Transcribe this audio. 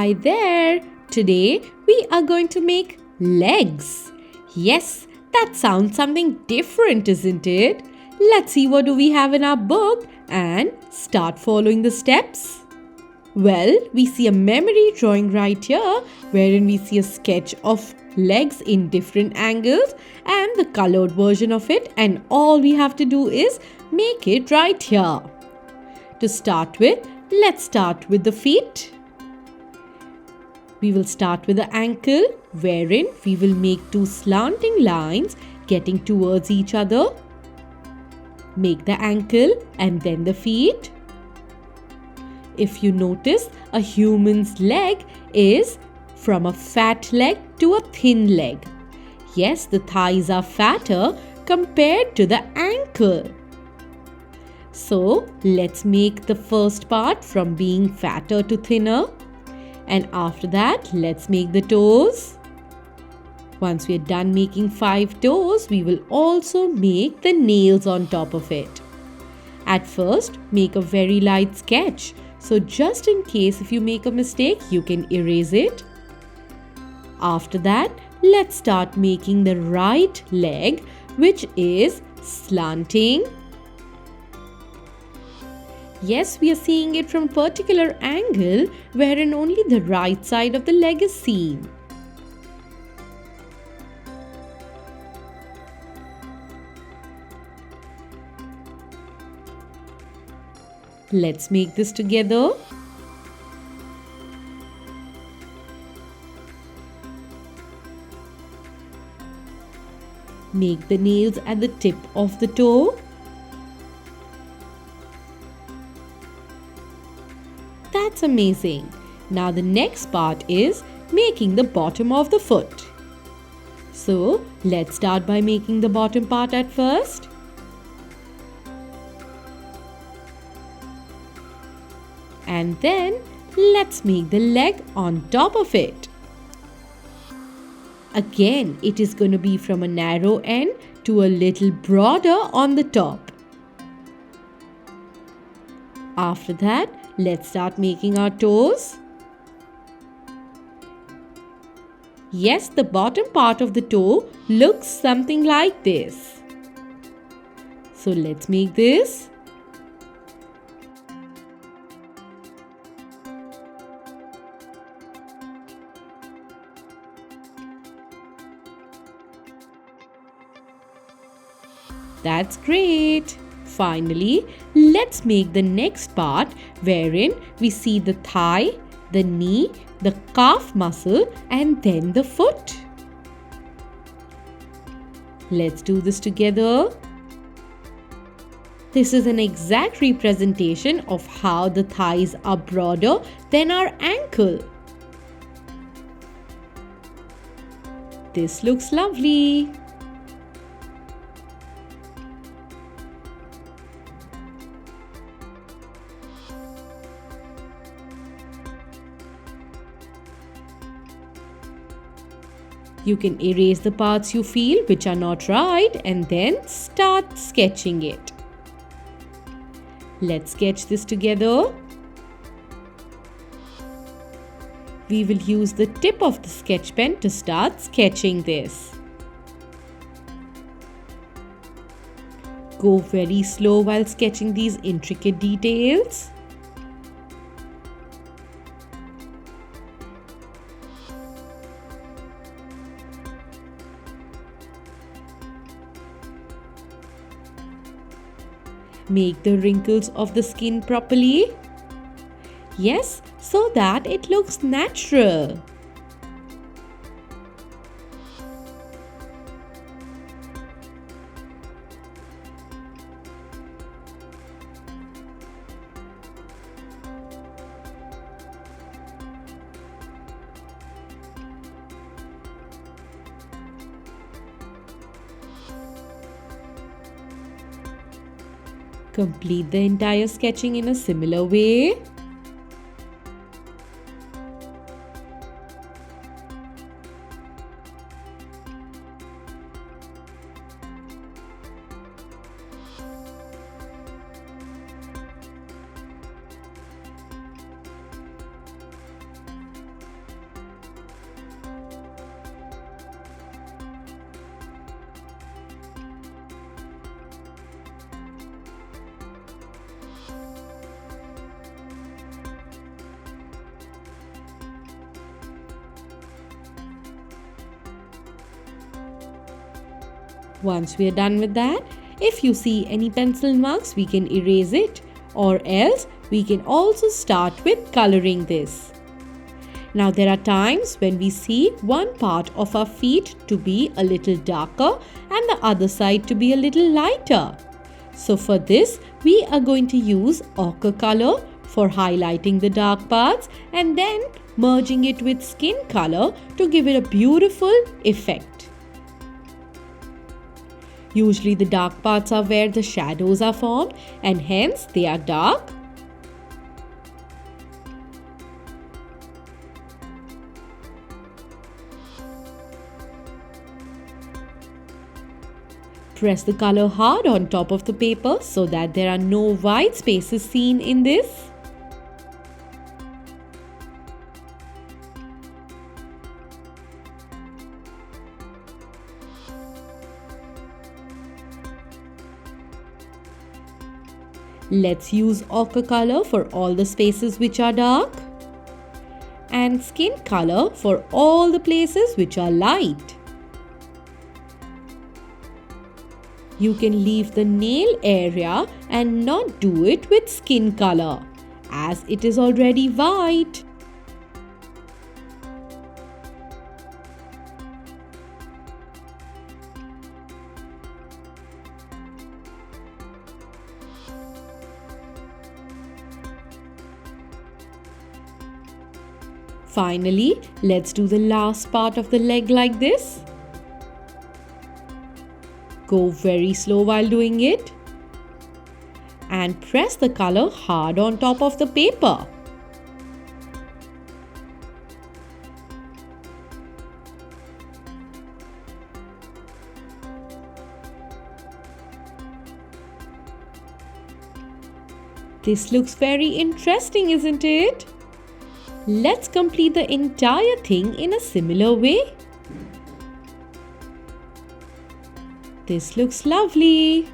Hi there! Today we are going to make legs. Yes, that sounds something different, isn't it? Let's see what do we have in our book and start following the steps. Well, we see a memory drawing right here wherein we see a sketch of legs in different angles and the colored version of it, and all we have to do is make it right here. To start with, let's start with the feet. We will start with the ankle wherein we will make two slanting lines getting towards each other. Make the ankle and then the feet. If you notice, a human's leg is from a fat leg to a thin leg. Yes, the thighs are fatter compared to the ankle. So, let's make the first part from being fatter to thinner. And after that, let's make the toes. Once we are done making 5 toes, we will also make the nails on top of it. At first, make a very light sketch. So just in case if you make a mistake, you can erase it. After that, let's start making the right leg, which is slanting. Yes, we are seeing it from a particular angle wherein only the right side of the leg is seen. Let's make this together. Make the nails at the tip of the toe. That's amazing. Now the next part is making the bottom of the foot. So let's start by making the bottom part at first. And then let's make the leg on top of it. Again, it is going to be from a narrow end to a little broader on the top. After that, let's start making our toes. Yes, the bottom part of the toe looks something like this. So let's make this. That's great! Finally, let's make the next part wherein we see the thigh, the knee, the calf muscle and then the foot. Let's do this together. This is an exact representation of how the thighs are broader than our ankle. This looks lovely. You can erase the parts you feel which are not right and then start sketching it. Let's sketch this together. We will use the tip of the sketch pen to start sketching this. Go very slow while sketching these intricate details. Make the wrinkles of the skin properly. Yes, so that it looks natural. Complete the entire sketching in a similar way. Once we are done with that, if you see any pencil marks, we can erase it, or else we can also start with coloring this. Now there are times when we see one part of our feet to be a little darker and the other side to be a little lighter. So for this, we are going to use ochre color for highlighting the dark parts and then merging it with skin color to give it a beautiful effect. Usually the dark parts are where the shadows are formed and hence they are dark. Press the color hard on top of the paper so that there are no white spaces seen in this. Let's use ochre color for all the spaces which are dark and skin color for all the places which are light. You can leave the nail area and not do it with skin color as it is already white. Finally, let's do the last part of the leg like this. Go very slow while doing it and press the color hard on top of the paper. This looks very interesting, isn't it? Let's complete the entire thing in a similar way. This looks lovely.